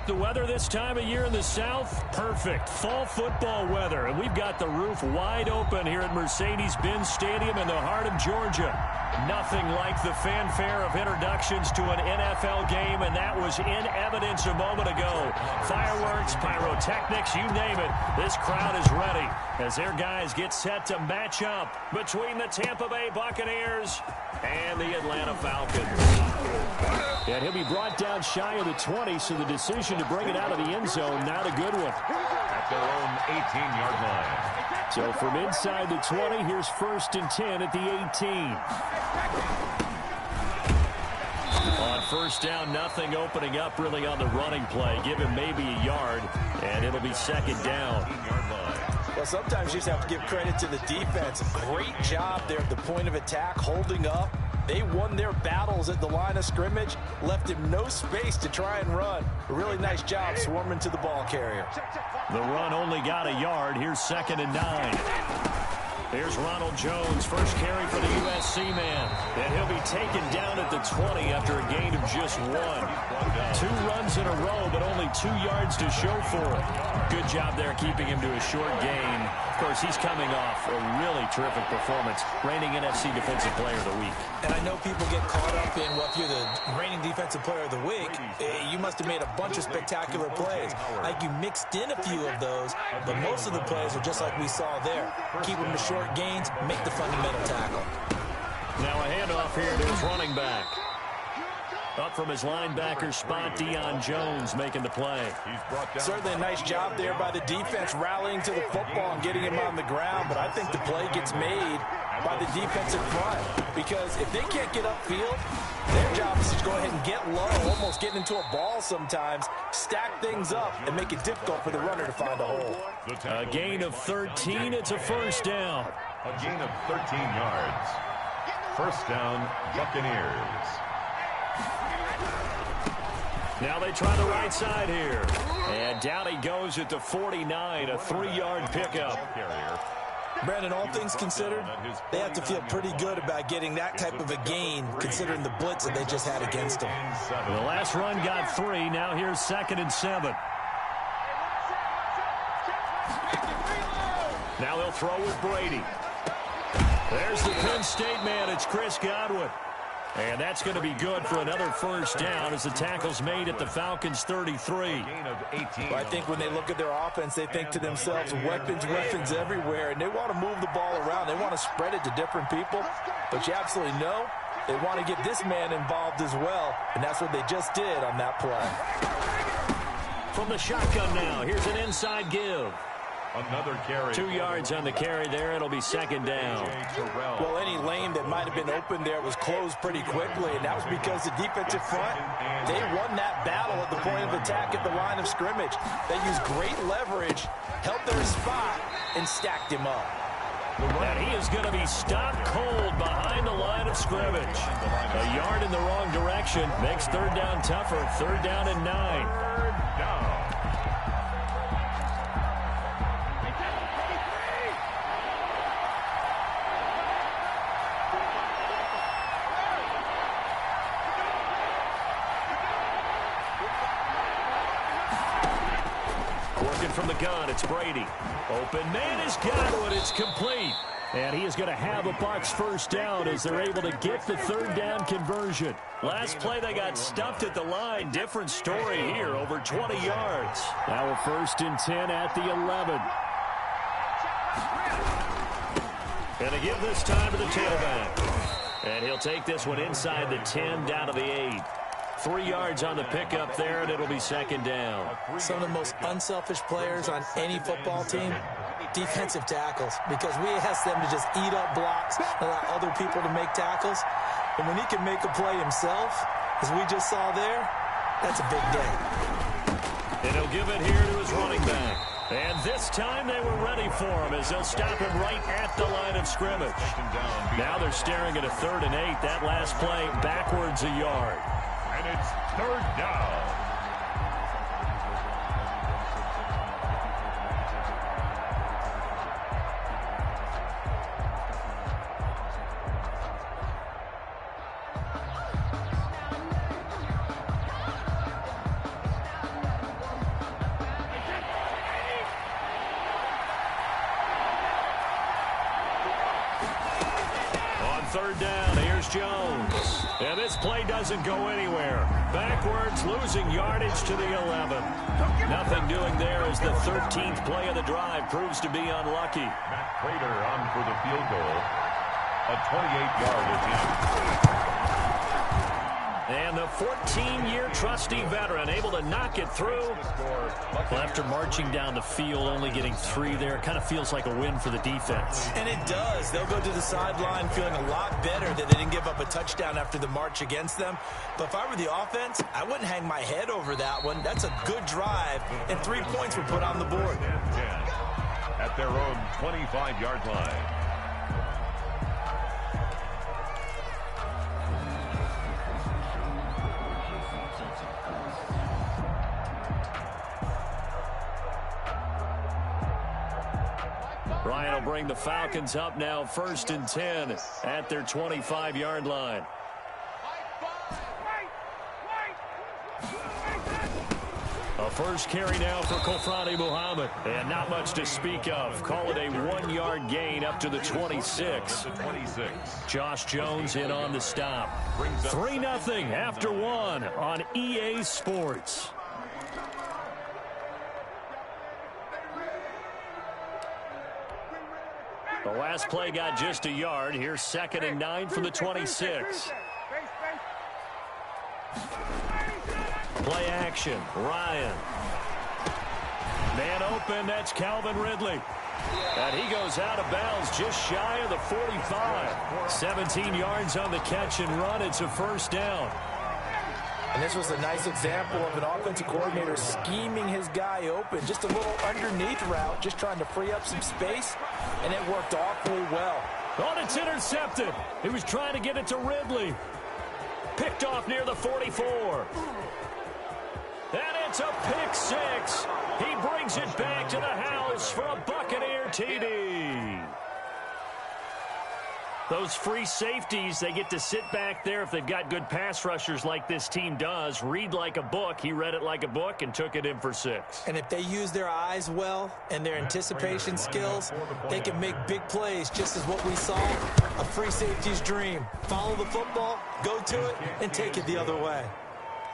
the weather this time of year in the South? Perfect. Fall football weather. And we've got the roof wide open here at Mercedes-Benz Stadium in the heart of Georgia. Nothing like the fanfare of introductions to an NFL game, and that was in evidence a moment ago. Fireworks, pyrotechnics, you name it. This crowd is ready as their guys get set to match up between the Tampa Bay Buccaneers and the Atlanta Falcons. And he'll be brought down shy of the 20, so the decision to bring it out of the end zone, not a good one. At their own 18-yard line. So from inside the 20, here's 1st and 10 at the 18. On 1st down, nothing opening up really on the running play. Give him maybe a yard, and it'll be 2nd down. Well, sometimes you just have to give credit to the defense. Great job there at the point of attack, holding up. They won their battles at the line of scrimmage, left him no space to try and run. A really nice job swarming to the ball carrier. The run only got a yard. Here's 2nd and 9. Here's Ronald Jones, first carry for the USC man. And he'll be taken down at the 20 after a gain of just 1. 2 runs in a row, but only 2 yards to show for it. Good job there keeping him to a short gain. Of course, he's coming off a really terrific performance, reigning NFC Defensive Player of the Week. And I know people get caught up in, well, if you're the reigning Defensive Player of the Week, you must have made a bunch of spectacular plays. Like you mixed in a few of those, but most of the plays are just like we saw there. Keep them to short gains, make the fundamental tackle. Now a handoff here to his running back. Up from his linebacker spot, Deion Jones making the play. Certainly a nice job there by the defense rallying to the football and getting him on the ground, but I think the play gets made by the defensive front, because if they can't get upfield, their job is to go ahead and get low, almost getting into a ball sometimes, stack things up, and make it difficult for the runner to find a hole. A gain of 13, it's a 1st down. A gain of 13 yards. 1st down, Buccaneers. Now they try the right side here. And down he goes at the 49, a 3-yard pickup. Brandon, all things considered, they have to feel pretty good about getting that type of a gain, considering the blitz that they just had against them. The last run got 3. Now here's 2nd and 7. Now they'll throw with Brady. There's the Penn State man. It's Chris Godwin. And that's going to be good for another 1st down as the tackle's made at the Falcons' 33. Well, I think when they look at their offense, they think to themselves, weapons everywhere, and they want to move the ball around. They want to spread it to different people, but you absolutely know they want to get this man involved as well, and that's what they just did on that play. From the shotgun now, here's an inside give. Another carry. 2 yards on the carry there. It'll be 2nd down. Well, any lane that might have been open there was closed pretty quickly, and that was because the defensive front, they won that battle at the point of attack at the line of scrimmage. They used great leverage, held their spot, and stacked him up. And he is going to be stopped cold behind the line of scrimmage. A yard in the wrong direction makes 3rd down tougher. 3rd down and 9. 3rd down. From the gun, it's Brady. Open man is Godwin. It's complete. And he is going to have a Bucs 1st down as they're able to get the 3rd down conversion. Last play, they got stuffed at the line. Different story here, over 20 yards. Now a 1st and 10 at the 11. And a give this time to the tailback. And he'll take this one inside the 10 down to the 8. 3 yards on the pickup there, and it'll be 2nd down. Some of the most unselfish players on any football team, defensive tackles, because we ask them to just eat up blocks, allow other people to make tackles. And when he can make a play himself, as we just saw there, that's a big day. And he'll give it here to his running back. And this time they were ready for him as they'll stop him right at the line of scrimmage. Now they're staring at a 3rd and 8. That last play backwards a yard. And it's 3rd down. third down. Here's Jones. And this play doesn't go anywhere. Backwards, losing yardage to the 11. Nothing doing there as the 13th play of the drive proves to be unlucky. Matt Prater on for the field goal. A 28-yard attempt. And the 14-year trusty veteran able to knock it through. Well, after marching down the field, only getting 3 there, it kind of feels like a win for the defense. And it does. They'll go to the sideline feeling a lot better that they didn't give up a touchdown after the march against them. But if I were the offense, I wouldn't hang my head over that one. That's a good drive, and 3 points were put on the board. 10 at their own 25-yard line. Ryan will bring the Falcons up now, 1st and 10 at their 25-yard line. A first carry now for Kofrani Muhammad. And not much to speak of. Call it a 1-yard gain up to the 26. Josh Jones in on the stop. 3-0 after 1 on EA Sports. The last play got just a yard. Here's 2nd and 9 from the 26. Play action. Ryan. Man open. That's Calvin Ridley. And he goes out of bounds just shy of the 45. 17 yards on the catch and run. It's a first down. And this was a nice example of an offensive coordinator scheming his guy open. Just a little underneath route, just trying to free up some space, and it worked awfully well. Oh, it's intercepted. He was trying to get it to Ridley. Picked off near the 44. And it's a pick 6. He brings it back to the house for a Buccaneer TD. Those free safeties, they get to sit back there if they've got good pass rushers like this team does. Read like a book. He read it like a book and took it in for 6. And if they use their eyes well and their anticipation skills, they can make big plays, just as what we saw, a free safety's dream. Follow the football, go to it, and take it the other way.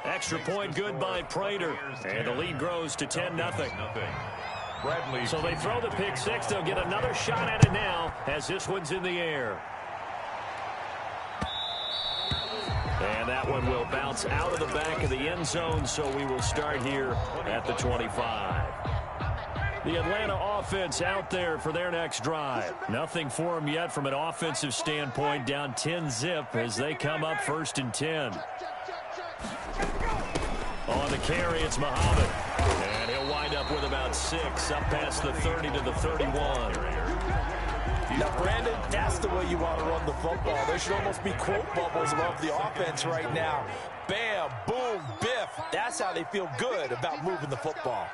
Extra point good by Prater. And the lead grows to 10-0. So they throw the pick 6. They'll get another shot at it now as this one's in the air. And that one will bounce out of the back of the end zone, so we will start here at the 25. The Atlanta offense out there for their next drive. Nothing for them yet from an offensive standpoint, down 10-0 as they come up 1st and 10. On the carry, it's Muhammad. And he'll wind up with about 6, up past the 30 to the 31. Now, Brandon, that's the way you want to run the football. There should almost be quote bubbles above the offense right now. Bam, boom, biff. That's how they feel good about moving the football.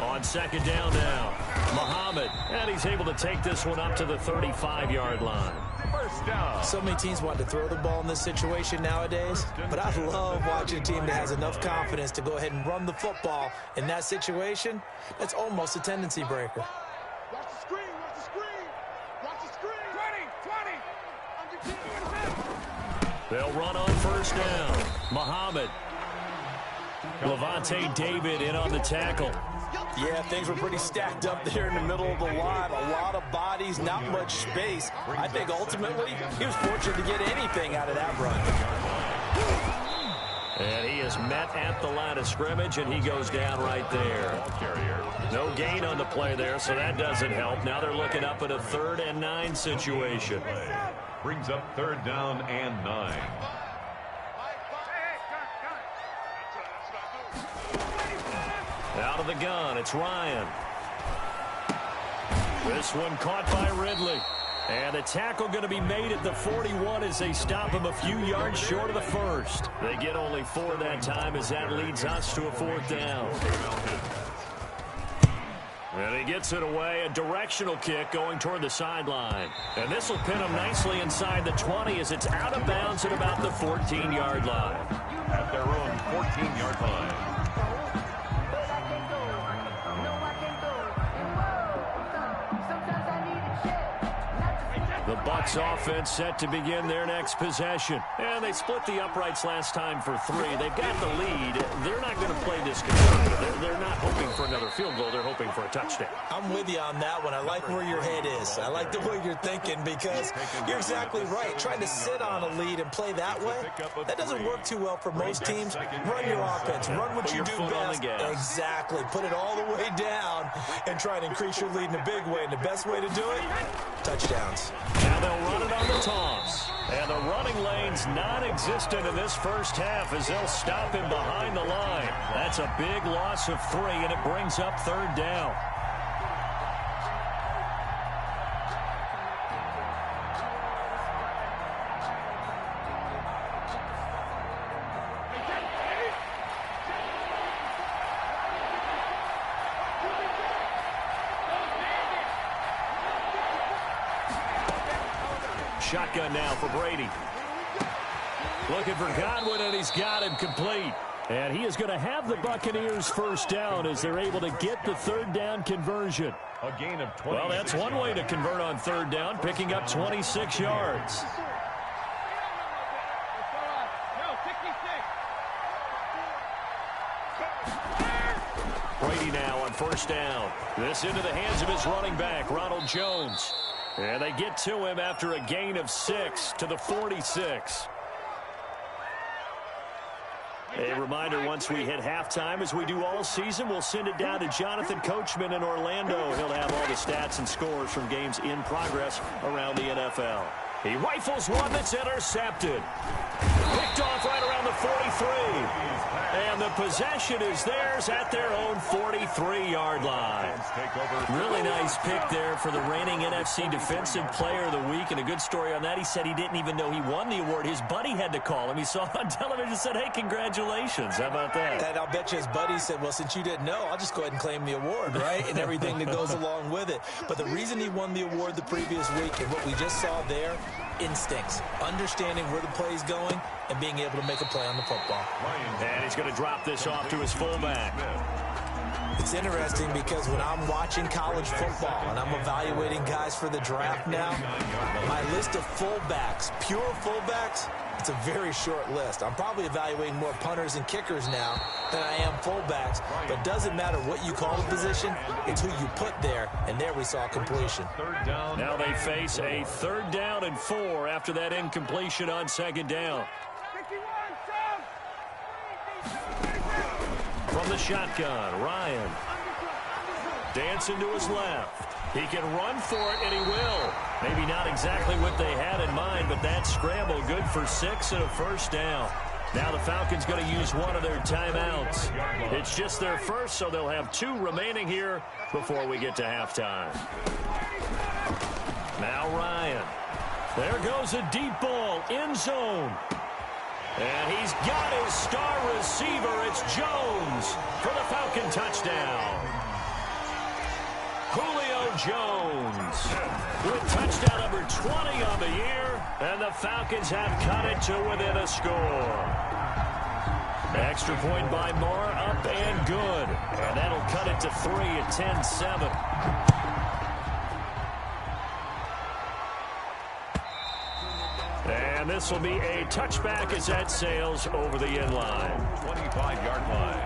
On 2nd down now, Muhammad. And he's able to take this one up to the 35-yard line. First down. So many teams want to throw the ball in this situation nowadays, but I love watching a team that has enough confidence to go ahead and run the football. In that situation, that's almost a tendency breaker. Watch the screen, watch the screen. Watch the screen. 20. They'll run on 1st down. Muhammad. Levante David in on the tackle. Yeah, things were pretty stacked up there in the middle of the line. A lot of bodies, not much space. I think ultimately he was fortunate to get anything out of that run. And he is met at the line of scrimmage, and he goes down right there. No gain on the play there, so that doesn't help. Now they're looking up at a 3rd and 9 situation. Brings up 3rd down and 9. Out of the gun, it's Ryan. This one caught by Ridley. And a tackle going to be made at the 41 as they stop him a few yards short of the 1st. They get only 4 that time as that leads us to a 4th down. And he gets it away, a directional kick going toward the sideline. And this will pin him nicely inside the 20 as it's out of bounds at about the 14-yard line. At their own 14-yard line. The Bucs offense set to begin their next possession. And they split the uprights last time for 3. They've got the lead. They're not going to play this conservative. They're not hoping for another field goal. They're hoping for a touchdown. I'm with you on that one. I like where your head is. I like the way you're thinking because you're exactly right. Trying to sit on a lead and play that way, that doesn't work too well for most teams. Run your offense. Run what you do best. Exactly. Put it all the way down and try to increase your lead in a big way. And the best way to do it, touchdowns. Now they'll run it on the toss. And the running lane's non-existent in this first half as they'll stop him behind the line. That's a big loss of 3, and it brings up 3rd down. Shotgun now for Brady. Looking for Godwin, and he's got him complete. And he is going to have the Buccaneers first down as they're able to get the 3rd down conversion. A gain of 26. Well, that's one way to convert on 3rd down, picking up 26 yards. Brady now on 1st down. This into the hands of his running back, Ronald Jones. And they get to him after a gain of 6 to the 46. A reminder, once we hit halftime, as we do all season, we'll send it down to Jonathan Coachman in Orlando. He'll have all the stats and scores from games in progress around the NFL. He rifles one that's intercepted. Picked off right around the 43. And the possession is theirs at their own 43-yard line. Really nice pick there for the reigning NFC Defensive Player of the Week. And a good story on that, he said he didn't even know he won the award. His buddy had to call him. He saw it on television and said, hey, congratulations. How about that? And I'll bet you his buddy said, well, since you didn't know, I'll just go ahead and claim the award, right? And everything that goes along with it. But the reason he won the award the previous week and what we just saw there, instincts, understanding where the play is going and being able to make a play on the football. And he's going to drop this off to his fullback. It's interesting because when I'm watching college football and I'm evaluating guys for the draft now, my list of fullbacks, pure fullbacks, it's a very short list. I'm probably evaluating more punters and kickers now than I am fullbacks, but it doesn't matter what you call the position, it's who you put there, and there we saw completion. Now they face a 3rd down and 4 after that incompletion on 2nd down. From the shotgun, Ryan. Dancing to his left. He can run for it, and he will. Maybe not exactly what they had in mind, but that scramble good for 6 and a 1st down. Now the Falcons going to use one of their timeouts. It's just their first, so they'll have 2 remaining here before we get to halftime. Now Ryan. There goes a deep ball, end zone. And he's got his star receiver. It's Jones for the Falcon touchdown. Julio Jones with touchdown number 20 on the year. And the Falcons have cut it to within a score. Extra point by Moore, up and good. And that'll cut it to 3 at 10-7. And this will be a touchback as that sails over the end line. 25-yard line.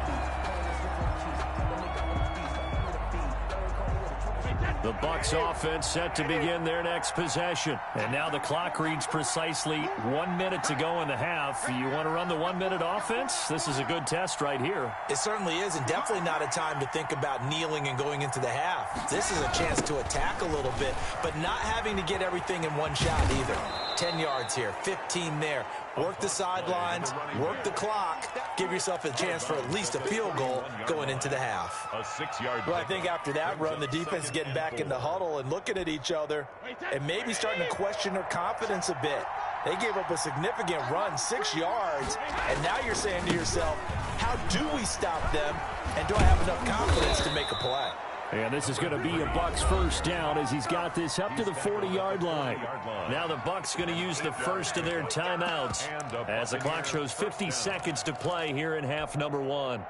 The Bucs offense set to begin their next possession. And now the clock reads precisely 1 minute to go in the half. You want to run the 1 minute offense? This is a good test right here. It certainly is, and definitely not a time to think about kneeling and going into the half. This is a chance to attack a little bit, but not having to get everything in one shot either. 10 yards here, 15 there. Work the sidelines, work the clock, give yourself a chance for at least a field goal going into the half. A 6-yard. Well, I think after that run, the defense is getting back in the huddle and looking at each other and maybe starting to question their confidence a bit. They gave up a significant run, 6 yards, and now you're saying to yourself, how do we stop them, and do I have enough confidence to make a play? And this is going to be a Bucs first down as he's got this up to the 40-yard line. Now the Bucs going to use the first of their timeouts as the clock shows 50 seconds to play here in half number 1.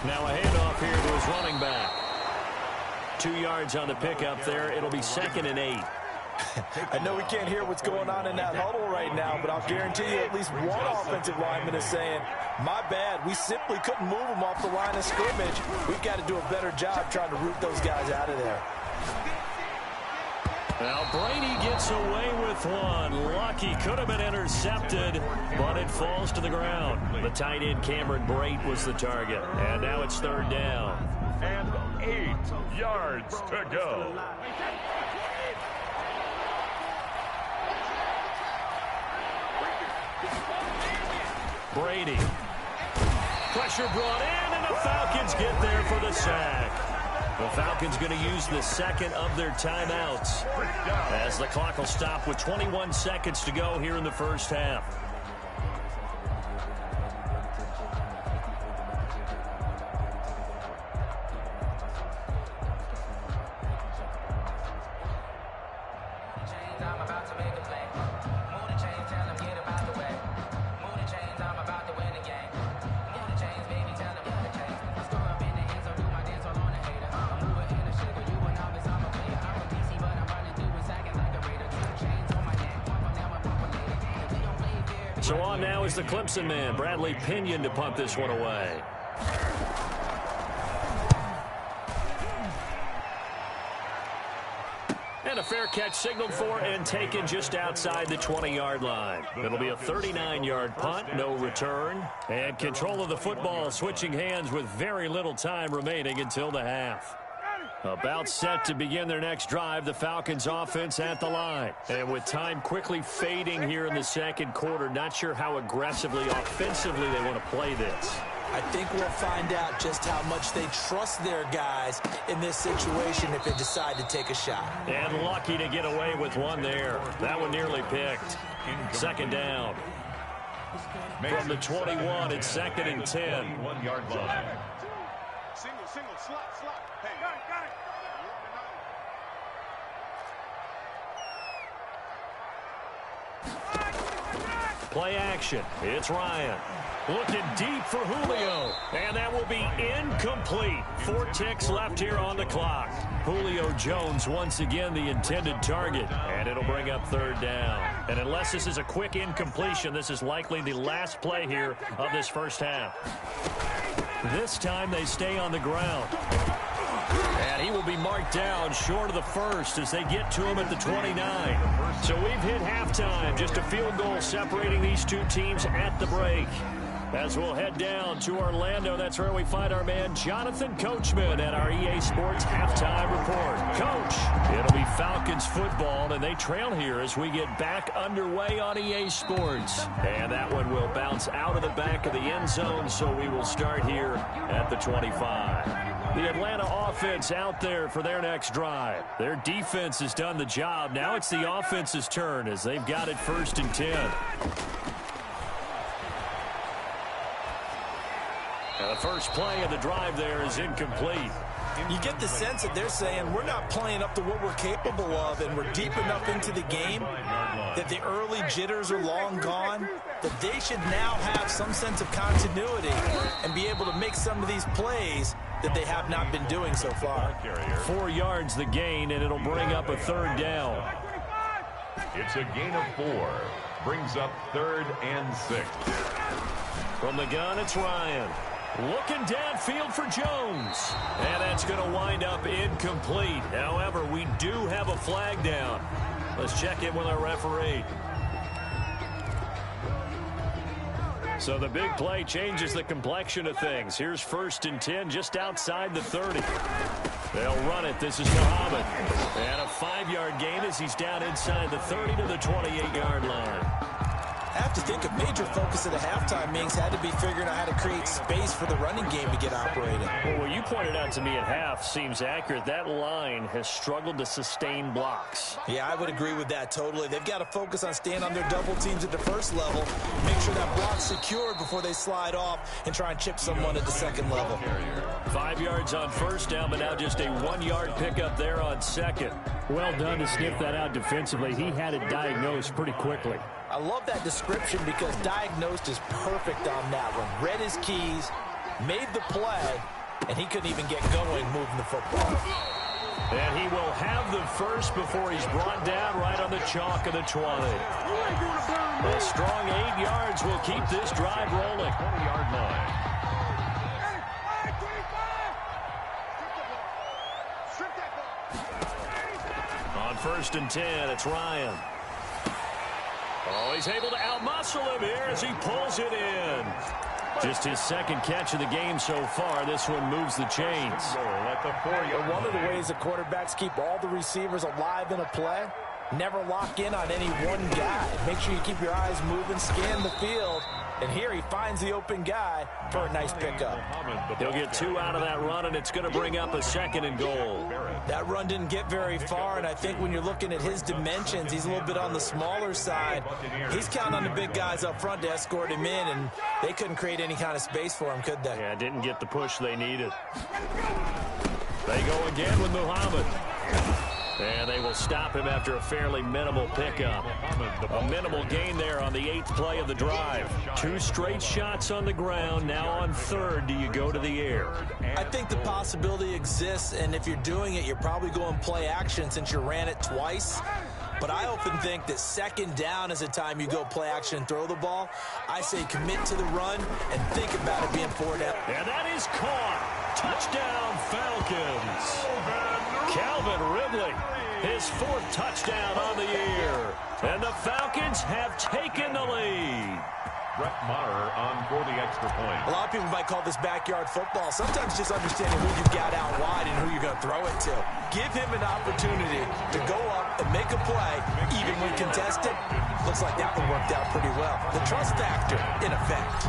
Now a handoff here to his running back. 2 yards on the pickup there. It'll be 2nd and 8. I know we can't hear what's going on in that huddle right now, but I'll guarantee you at least one offensive lineman is saying, my bad, we simply couldn't move them off the line of scrimmage. We've got to do a better job trying to root those guys out of there. Now Brady gets away with one. Lucky, could have been intercepted, but it falls to the ground. The tight end Cameron Brate was the target, and now it's 3rd down. And 8 yards to go. Brady. Pressure brought in, and the Falcons get there for the sack. The Falcons going to use the 2nd of their timeouts as the clock will stop with 21 seconds to go here in the first half. So on now is the Clemson man, Bradley Pinion, to punt this one away. And a fair catch signaled for and taken just outside the 20-yard line. It'll be a 39-yard punt, no return. And control of the football switching hands with very little time remaining until the half. About set to begin their next drive, the Falcons offense at the line. And with time quickly fading here in the second quarter, not sure how aggressively, offensively they want to play this. I think we'll find out just how much they trust their guys in this situation if they decide to take a shot. And lucky to get away with one there. That one nearly picked. 2nd down. From the 21, it's 2nd and 10. 1-yard line. Single, slot. Hey, got it. Play action. It's Ryan. Looking deep for Julio. And that will be incomplete. 4 ticks left here on the clock. Julio Jones once again the intended target. And it'll bring up 3rd down. And unless this is a quick incompletion, this is likely the last play here of this first half. This time they stay on the ground. And he will be marked down short of the first as they get to him at the 29. So we've hit halftime. Just a field goal separating these two teams at the break. As we'll head down to Orlando, that's where we find our man Jonathan Coachman at our EA Sports Halftime Report. Coach, it'll be Falcons football, and they trail here as we get back underway on EA Sports. And that one will bounce out of the back of the end zone, so we will start here at the 25. The Atlanta offense out there for their next drive. Their defense has done the job. Now it's the offense's turn as they've got it 1st and 10. The first play of the drive there is incomplete. You get the sense that they're saying we're not playing up to what we're capable of, and we're deep enough into the game that the early jitters are long gone, that they should now have some sense of continuity and be able to make some of these plays that they have not been doing so far. 4 yards the gain, and it'll bring up a 3rd down. It's a gain of 4. Brings up 3rd and 6. From the gun, it's Ryan. Looking downfield for Jones. And that's going to wind up incomplete. However, we do have a flag down. Let's check in with our referee. So the big play changes the complexion of things. Here's 1st and 10 just outside the 30. They'll run it. This is Muhammad. And a 5-yard gain as he's down inside the 30 to the 28-yard line. I have to think a major focus of the halftime, Mings, had to be figuring out how to create space for the running game to get operating. Well, what you pointed out to me at half seems accurate. That line has struggled to sustain blocks. Yeah, I would agree with that totally. They've got to focus on staying on their double teams at the first level, make sure that block's secured before they slide off and try and chip someone at the second level. 5 yards on 1st down, but now just a 1-yard pickup there on 2nd. Well done to sniff that out defensively. He had it diagnosed pretty quickly. I love that description because diagnosed is perfect on that one. Read his keys, made the play, and he couldn't even get going moving the football. And he will have the first before he's brought down right on the chalk of the 20. A strong 8 yards will keep this drive rolling. 20-yard line. On 1st and 10, it's Ryan. Oh, he's able to outmuscle him here as he pulls it in. Just his second catch of the game so far. This one moves the chains. One of the ways the quarterbacks keep all the receivers alive in a play, never lock in on any one guy. Make sure you keep your eyes moving, scan the field. And here he finds the open guy for a nice pickup. He'll get 2 out of that run, and it's going to bring up a 2nd and goal. That run didn't get very far, and I think when you're looking at his dimensions, he's a little bit on the smaller side. He's counting on the big guys up front to escort him in, and they couldn't create any kind of space for him, could they? Yeah, didn't get the push they needed. They go again with Muhammad. And they will stop him after a fairly minimal pickup. A minimal gain there on the 8th play of the drive. 2 straight shots on the ground. Now on 3rd, do you go to the air? I think the possibility exists, and if you're doing it, you're probably going play action since you ran it twice. But I often think that 2nd down is the time you go play action and throw the ball. I say commit to the run and think about it being 4 down. And that is caught. Touchdown, Falcons. Calvin Ridley, his 4th touchdown on the year. And the Falcons have taken the lead. Brett Maher on for the extra point. A lot of people might call this backyard football. Sometimes just understanding who you've got out wide and who you're going to throw it to. Give him an opportunity to go up and make a play, even when contested. Looks like that one worked out pretty well. The trust factor, in effect.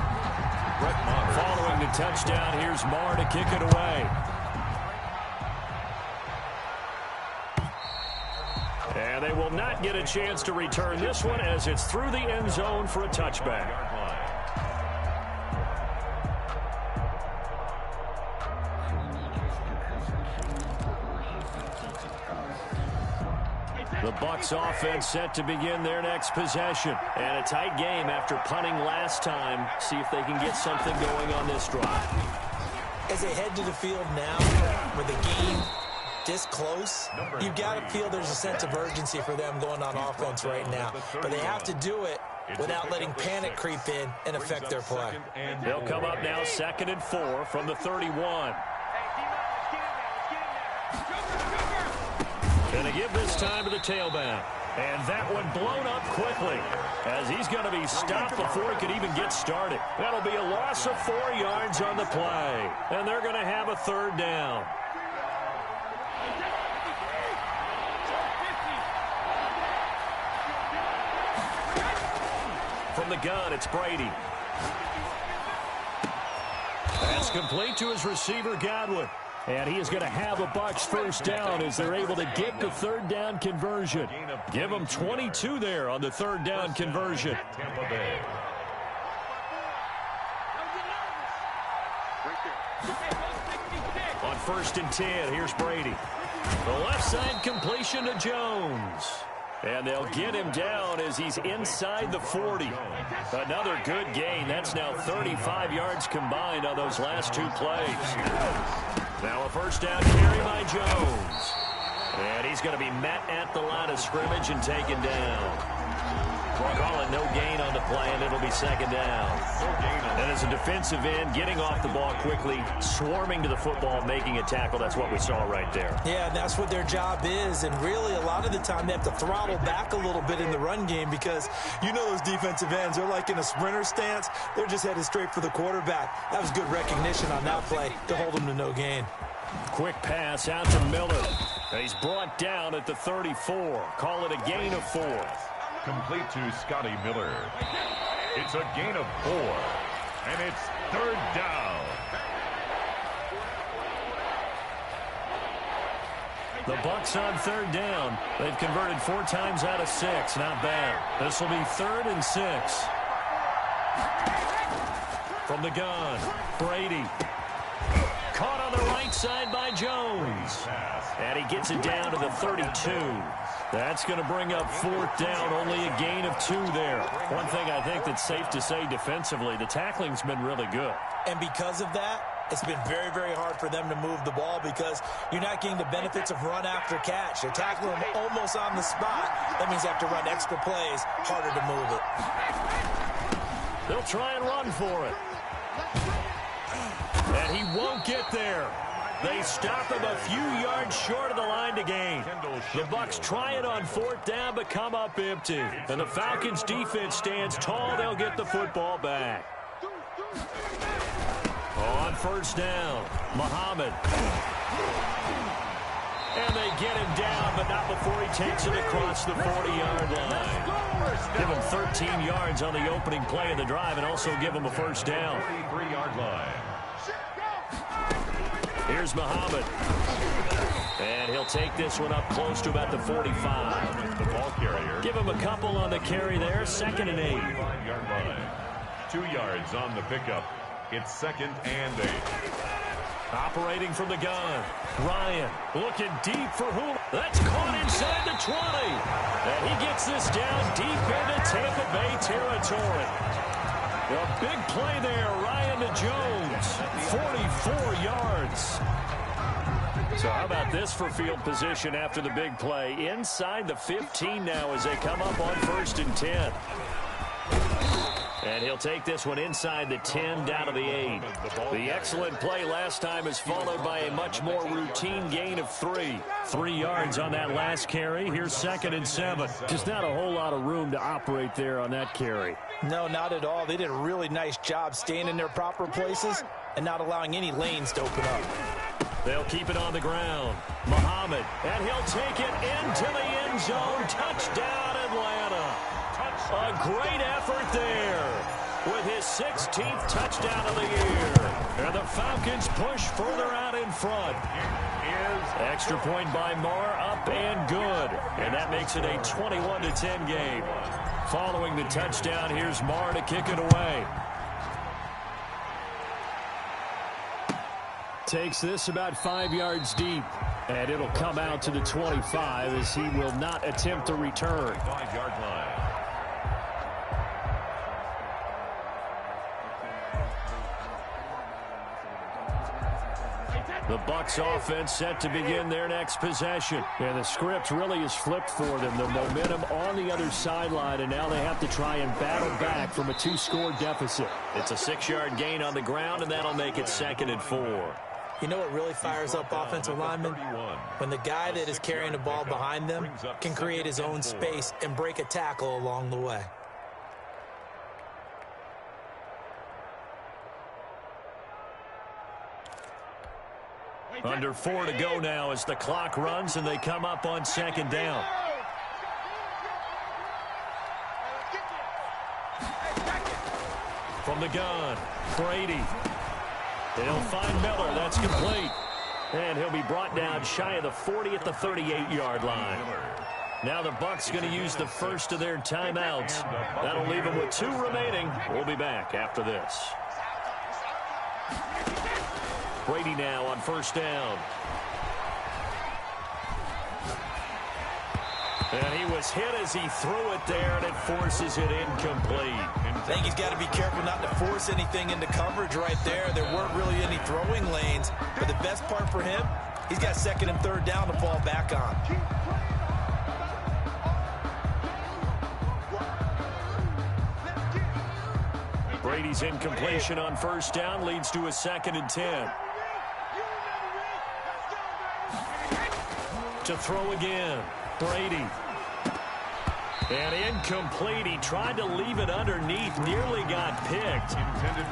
Brett Maher. Following the touchdown, here's Maher to kick it away. And they will not get a chance to return this one as it's through the end zone for a touchback. The Bucs offense set to begin their next possession. And a tight game after punting last time. See if they can get something going on this drive. As they head to the field now, with the game this close, you've got to feel there's a sense of urgency for them going on offense right now. But they have to do it without letting panic creep in and affect their play. They'll come up now 2nd and 4 from the 31. And they give this time to the tailback. And that one blown up quickly as he's going to be stopped before he could even get started. That'll be a loss of 4 yards on the play. And they're going to have a 3rd down. From the gun, it's Brady. That's complete to his receiver, Godwin. And he is going to have a Bucs 1st down as they're able to get the 3rd down conversion. Give them 22 there on the 3rd down conversion. On 1st and 10, here's Brady. The left side completion to Jones. And they'll get him down as he's inside the 40. Another good gain. That's now 35 yards combined on those last 2 plays. Now a 1st down carry by Jones. And he's going to be met at the line of scrimmage and taken down. We'll call it no gain on the play, and it'll be 2nd down. And as a defensive end, getting off the ball quickly, swarming to the football, making a tackle, that's what we saw right there. Yeah, and that's what their job is. And really, a lot of the time, they have to throttle back a little bit in the run game because you know those defensive ends, they're like in a sprinter stance. They're just headed straight for the quarterback. That was good recognition on that play to hold them to no gain. Quick pass out to Miller. He's brought down at the 34. Call it a gain of 4. Complete to Scotty Miller. It's a gain of 4. And it's 3rd down. The Bucs on 3rd down. They've converted 4 times out of 6. Not bad. This will be 3rd and 6. From the gun, Brady. Caught on the right side by Jones. And he gets it down to the 32. That's going to bring up 4th down, only a gain of 2 there. One thing I think that's safe to say defensively, the tackling's been really good. And because of that, It's been very, very hard for them to move the ball because you're not getting the benefits of run after catch. They're tackling them almost on the spot. That means they have to run extra plays, harder to move it. They'll try and run for it. And he won't get there. They stop him a few yards short of the line to gain. The Bucs try it on 4th down, but come up empty. And the Falcons' defense stands tall. They'll get the football back. On 1st down, Muhammad. And they get him down, but not before he takes it across the 40-yard line. Give him 13 yards on the opening play of the drive and also give him a 1st down. 43-yard line. Here's Muhammad. And he'll take this one up close to about the 45. The ball carrier. Give him a couple on the carry there. 2nd and 8. 5-yard line. 2 yards on the pickup. It's 2nd and 8. Operating from the gun. Ryan looking deep for who? That's caught inside the 20. And he gets this down deep into Tampa Bay territory. A big play there, Ryan to Jones. 44 yards. So how about this for field position after the big play? Inside the 15 now as they come up on 1st and 10. And he'll take this one inside the 10 down to the 8. The excellent play last time is followed by a much more routine gain of 3. 3 yards on that last carry. Here's 2nd and 7. Just not a whole lot of room to operate there on that carry. No, not at all. They did a really nice job staying in their proper places and not allowing any lanes to open up. They'll keep it on the ground. Muhammad, and he'll take it into the end zone. Touchdown, Atlanta. A great effort there with his 16th touchdown of the year. And the Falcons push further out in front. Extra point by Marr, up and good. And that makes it a 21-10 game. Following the touchdown, here's Marr to kick it away. Takes this about 5 yards deep. And it'll come out to the 25 as he will not attempt to return. 5-yard line. The Bucs offense set to begin their next possession. And the script really is flipped for them. The momentum on the other sideline, and now they have to try and battle back from a 2-score deficit. It's a 6-yard gain on the ground, and that'll make it 2nd and 4. You know what really fires up offensive linemen? When the guy that is carrying the ball behind them can create his own space and break a tackle along the way. Under 4 to go now as the clock runs and they come up on 2nd down. From the gun, Brady. They'll find Miller. That's complete. And he'll be brought down shy of the 40 at the 38-yard line. Now the Bucs going to use the first of their timeouts. That'll leave them with 2 remaining. We'll be back after this. Brady now on 1st down. And he was hit as he threw it there, and it forces it incomplete. I think he's got to be careful not to force anything into coverage right there. There weren't really any throwing lanes, but the best part for him, he's got 2nd and 3rd down to fall back on. Brady's incompletion on 1st down leads to a 2nd and 10. To throw again, Brady. And incomplete. He tried to leave it underneath, nearly got picked.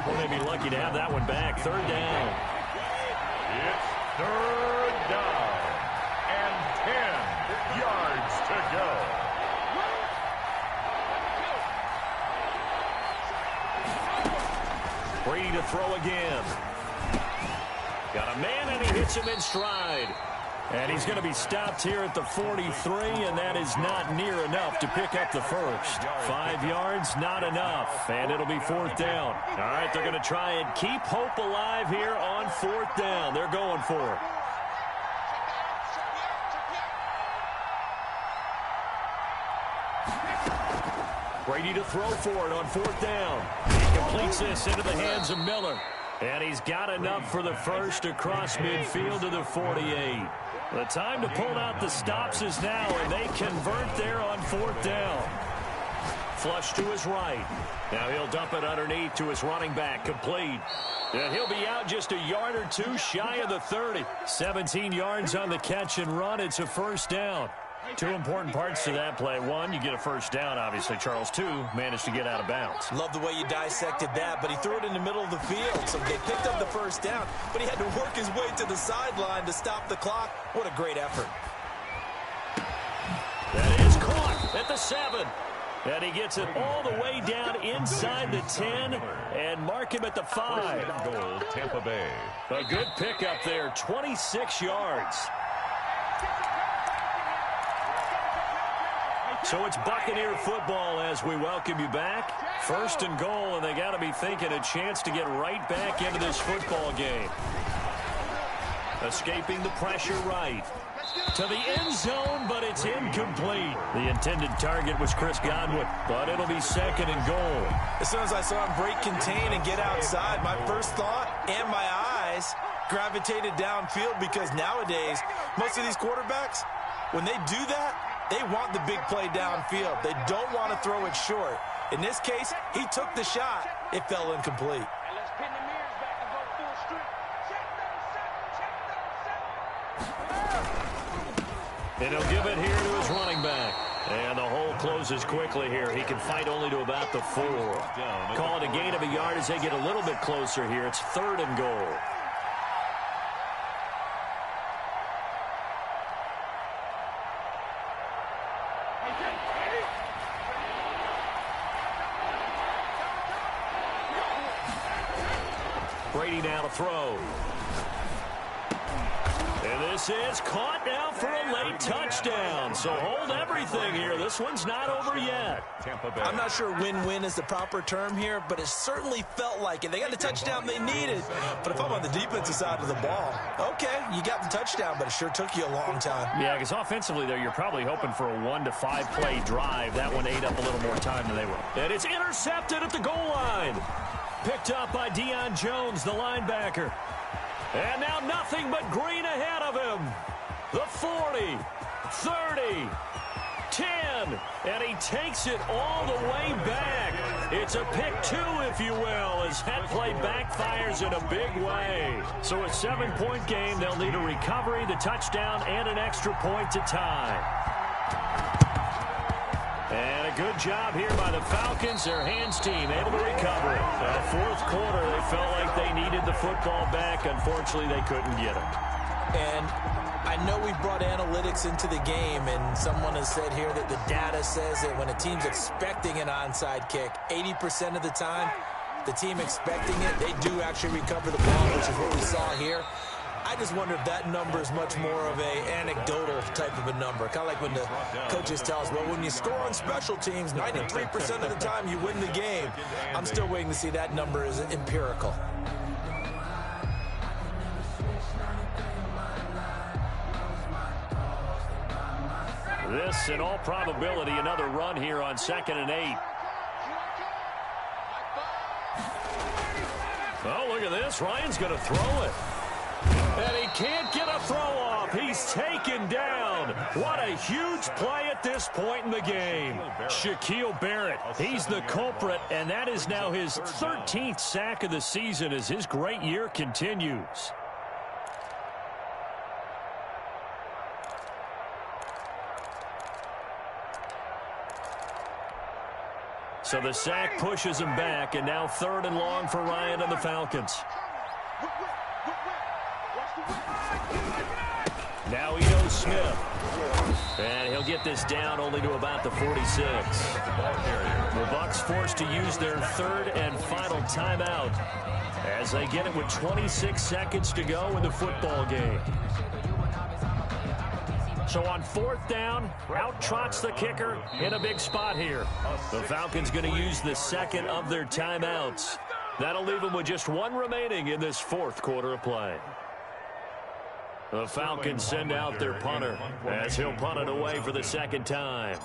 Well, they'd be lucky to have that one back. 3rd down. It's 3rd down and 10 yards to go. Brady to throw again. Got a man, and he hits him in stride. And he's going to be stopped here at the 43, and that is not near enough to pick up the first. 5 yards, not enough, and it'll be 4th down. All right, they're going to try and keep hope alive here on 4th down. They're going for it. Brady to throw for it on 4th down. He completes this into the hands of Miller. And he's got enough for the first across midfield to the 48. The time to pull out the stops is now, and they convert there on 4th down. Flush to his right. Now he'll dump it underneath to his running back, complete. And he'll be out just a yard or two shy of the 30. 17 yards on the catch and run. It's a first down. Two important parts to that play. One, you get a first down, obviously. Charles, two, managed to get out of bounds. Love the way you dissected that, but he threw it in the middle of the field. So they picked up the first down, but he had to work his way to the sideline to stop the clock. What a great effort. That is caught at the 7. And he gets it all the way down inside the 10 and mark him at the 5. Goal, Tampa Bay. A good pickup there, 26 yards. So it's Buccaneer football as we welcome you back. 1st and goal, and they got to be thinking a chance to get right back into this football game. Escaping the pressure right. To the end zone, but it's incomplete. The intended target was Chris Godwin, but it'll be 2nd and goal. As soon as I saw him break contain and get outside, my first thought and my eyes gravitated downfield, because nowadays, most of these quarterbacks, when they do that, they want the big play downfield. They don't want to throw it short. In this case, he took the shot. It fell incomplete. And he'll give it here to his running back. And the hole closes quickly here. He can fight only to about the 4. Call it a gain of a yard as they get a little bit closer here. It's 3rd and goal. Brady now to throw. And this is caught now for a late touchdown. So hold everything here. This one's not over yet. I'm not sure win-win is the proper term here, but it certainly felt like it. They got the touchdown they needed. But if I'm on the defensive side of the ball, okay, you got the touchdown, but it sure took you a long time. Yeah, because offensively, though, you're probably hoping for a 1 to 5 play drive. That one ate up a little more time than they were. And it's intercepted at the goal line. Picked up by Deion Jones, the linebacker. And now nothing but green ahead of him. The 40, 30, 10, and he takes it all the way back. It's a pick 2, if you will, as that play backfires in a big way. So a 7-point game. They'll need a recovery, the touchdown, and an extra point to tie. And a good job here by the Falcons, their hands team, able to recover it. 4th quarter, they felt like they needed the football back. Unfortunately, they couldn't get it. And I know we brought analytics into the game, and someone has said here that the data says that when a team's expecting an onside kick, 80% of the time, the team expecting it, they do actually recover the ball, which is what we saw here. I just wonder if that number is much more of a anecdotal type of a number. Kind of like when the coaches tell us, well, when you score on special teams, 93% of the time you win the game. I'm still waiting to see that number is empirical. This, in all probability, another run here on 2nd and 8. Oh, look at this. Ryan's going to throw it. And he can't get a throw off. He's taken down. What a huge play at this point in the game. Shaquille Barrett, he's the culprit, and that is now his 13th sack of the season as his great year continues. So the sack pushes him back, and now 3rd and long for Ryan and the Falcons. Now Ito Smith. And he'll get this down only to about the 46. The Bucs forced to use their 3rd and final timeout as they get it with 26 seconds to go in the football game. So on 4th down, out trots the kicker in a big spot here. The Falcons going to use the 2nd of their timeouts. That'll leave them with just 1 remaining in this 4th quarter of play. The Falcons send out their punter as he'll punt it away for the 2nd time.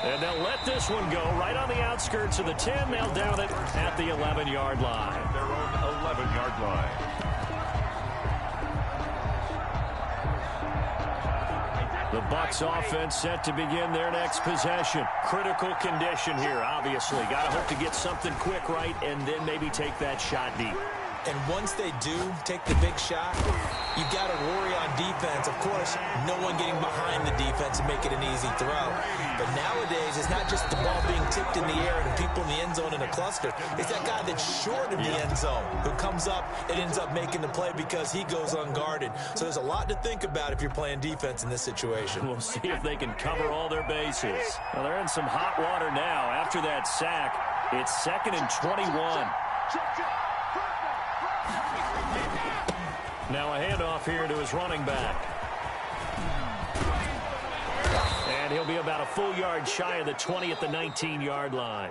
And they'll let this one go right on the outskirts of the 10. They'll down it at the 11-yard line. Their own 11-yard line. The Bucs offense set to begin their next possession. Critical condition here, obviously. Got to hope to get something quick right and then maybe take that shot deep. And once they do take the big shot, you've got to worry on defense. Of course, no one getting behind the defense and make it an easy throw. But nowadays, it's not just the ball being tipped in the air and people in the end zone in a cluster. It's that guy that's short of the end zone who comes up and ends up making the play because he goes unguarded. So there's a lot to think about if you're playing defense in this situation. We'll see if they can cover all their bases. Well, they're in some hot water now. After that sack, it's 2nd and 21. Now a handoff here to his running back. And he'll be about a full yard shy of the 20 at the 19-yard line.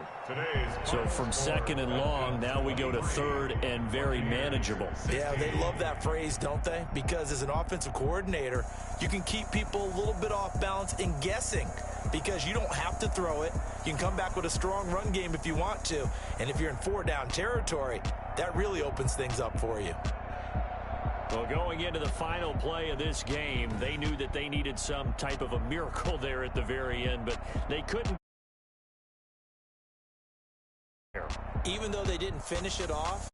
So from 2nd and long, now we go to 3rd and very manageable. Yeah, they love that phrase, don't they? Because as an offensive coordinator, you can keep people a little bit off balance and guessing because you don't have to throw it. You can come back with a strong run game if you want to. And if you're in 4-down territory, that really opens things up for you. Well, going into the final play of this game, they knew that they needed some type of a miracle there at the very end, but they couldn't. Even though they didn't finish it off,